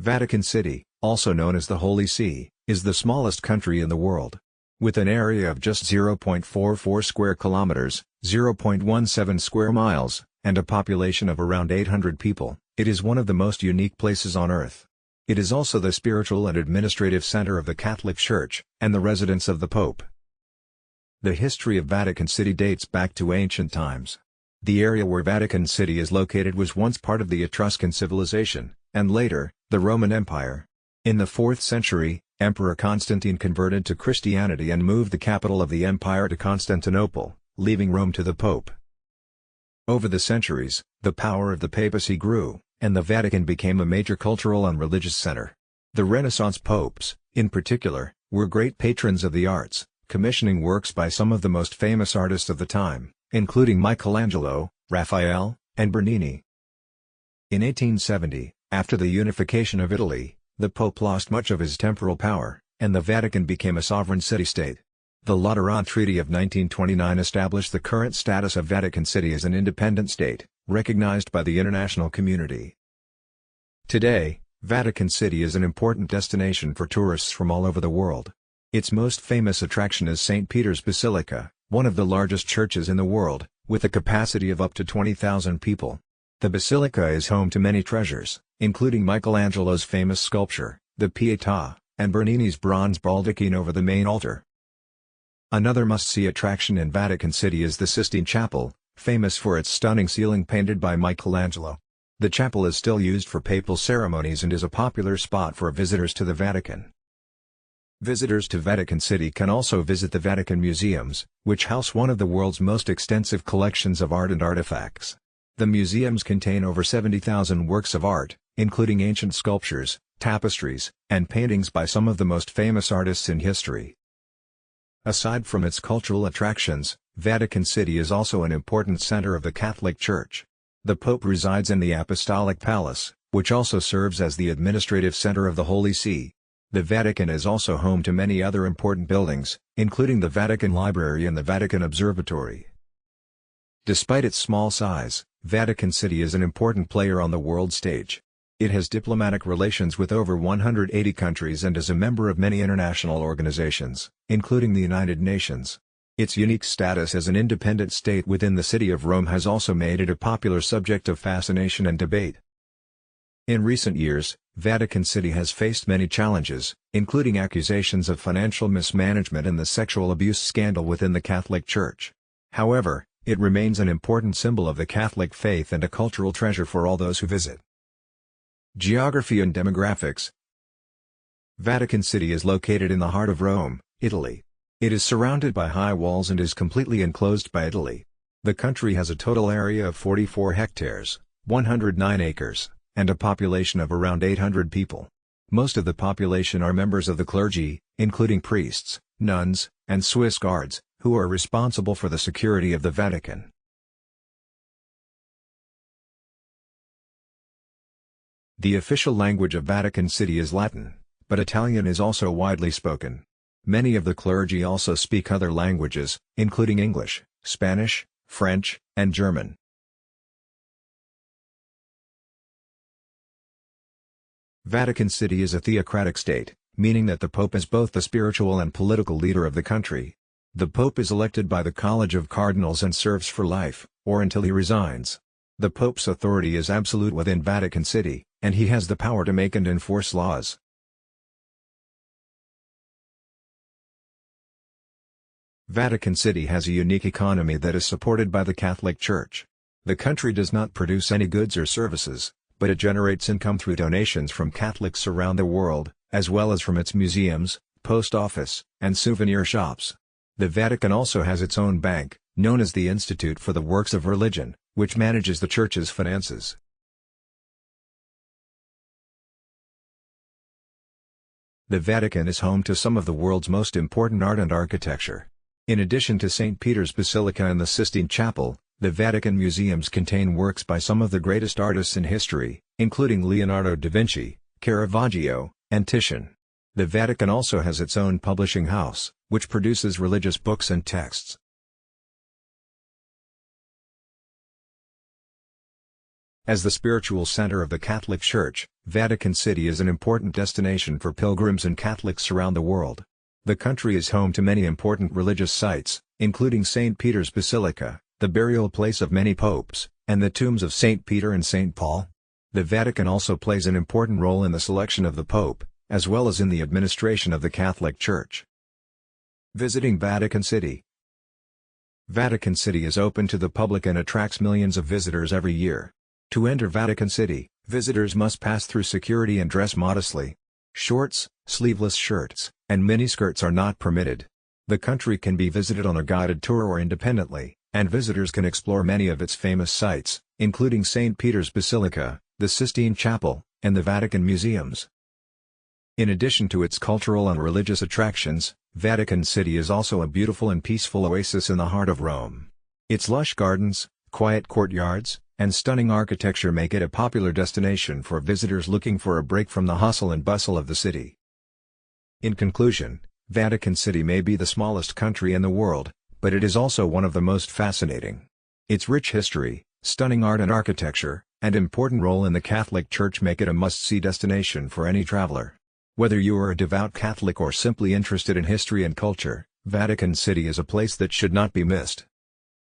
Vatican City, also known as the Holy See, is the smallest country in the world. With an area of just 0.44 square kilometers, 0.17 square miles, and a population of around 800 people, it is one of the most unique places on Earth. It is also the spiritual and administrative center of the Catholic Church, and the residence of the Pope. The history of Vatican City dates back to ancient times. The area where Vatican City is located was once part of the Etruscan civilization, and later, the Roman Empire. In the 4th century, Emperor Constantine converted to Christianity and moved the capital of the empire to Constantinople, leaving Rome to the Pope. Over the centuries, the power of the papacy grew, and the Vatican became a major cultural and religious center. The Renaissance popes, in particular, were great patrons of the arts, commissioning works by some of the most famous artists of the time, including Michelangelo, Raphael, and Bernini. In 1870, after the unification of Italy, the Pope lost much of his temporal power, and the Vatican became a sovereign city-state. The Lateran Treaty of 1929 established the current status of Vatican City as an independent state, recognized by the international community. Today, Vatican City is an important destination for tourists from all over the world. Its most famous attraction is St. Peter's Basilica, one of the largest churches in the world, with a capacity of up to 20,000 people. The basilica is home to many treasures, including Michelangelo's famous sculpture, the Pietà, and Bernini's bronze baldachin over the main altar. Another must-see attraction in Vatican City is the Sistine Chapel, famous for its stunning ceiling painted by Michelangelo. The chapel is still used for papal ceremonies and is a popular spot for visitors to the Vatican. Visitors to Vatican City can also visit the Vatican Museums, which house one of the world's most extensive collections of art and artifacts. The museums contain over 70,000 works of art, including ancient sculptures, tapestries, and paintings by some of the most famous artists in history. Aside from its cultural attractions, Vatican City is also an important center of the Catholic Church. The Pope resides in the Apostolic Palace, which also serves as the administrative center of the Holy See. The Vatican is also home to many other important buildings, including the Vatican Library and the Vatican Observatory. Despite its small size, Vatican City is an important player on the world stage. It has diplomatic relations with over 180 countries and is a member of many international organizations, including the United Nations. Its unique status as an independent state within the city of Rome has also made it a popular subject of fascination and debate. In recent years, Vatican City has faced many challenges, including accusations of financial mismanagement and the sexual abuse scandal within the Catholic Church. However, it remains an important symbol of the Catholic faith and a cultural treasure for all those who visit. Geography and demographics. Vatican City is located in the heart of Rome, Italy. It is surrounded by high walls and is completely enclosed by Italy. The country has a total area of 44 hectares, 109 acres, and a population of around 800 people. Most of the population are members of the clergy, including priests, nuns, and Swiss guards, who are responsible for the security of the Vatican. The official language of Vatican City is Latin, but Italian is also widely spoken. Many of the clergy also speak other languages, including English, Spanish, French, and German. Vatican City is a theocratic state, meaning that the Pope is both the spiritual and political leader of the country. The Pope is elected by the College of Cardinals and serves for life, or until he resigns. The Pope's authority is absolute within Vatican City, and he has the power to make and enforce laws. Vatican City has a unique economy that is supported by the Catholic Church. The country does not produce any goods or services, but it generates income through donations from Catholics around the world, as well as from its museums, post office, and souvenir shops. The Vatican also has its own bank, known as the Institute for the Works of Religion, which manages the Church's finances. The Vatican is home to some of the world's most important art and architecture. In addition to St. Peter's Basilica and the Sistine Chapel, the Vatican museums contain works by some of the greatest artists in history, including Leonardo da Vinci, Caravaggio, and Titian. The Vatican also has its own publishing house, which produces religious books and texts. As the spiritual center of the Catholic Church, Vatican City is an important destination for pilgrims and Catholics around the world. The country is home to many important religious sites, including St. Peter's Basilica, the burial place of many popes, and the tombs of St. Peter and St. Paul. The Vatican also plays an important role in the selection of the Pope, as well as in the administration of the Catholic Church. Visiting Vatican City. Vatican City is open to the public and attracts millions of visitors every year. To enter Vatican City, visitors must pass through security and dress modestly. Shorts, sleeveless shirts, and miniskirts are not permitted. The country can be visited on a guided tour or independently, and visitors can explore many of its famous sites, including St. Peter's Basilica, the Sistine Chapel, and the Vatican museums. In addition to its cultural and religious attractions, Vatican City is also a beautiful and peaceful oasis in the heart of Rome. Its lush gardens, quiet courtyards, and stunning architecture make it a popular destination for visitors looking for a break from the hustle and bustle of the city. In conclusion, Vatican City may be the smallest country in the world, but it is also one of the most fascinating. Its rich history, stunning art and architecture, and important role in the Catholic Church make it a must-see destination for any traveler. Whether you are a devout Catholic or simply interested in history and culture, Vatican City is a place that should not be missed.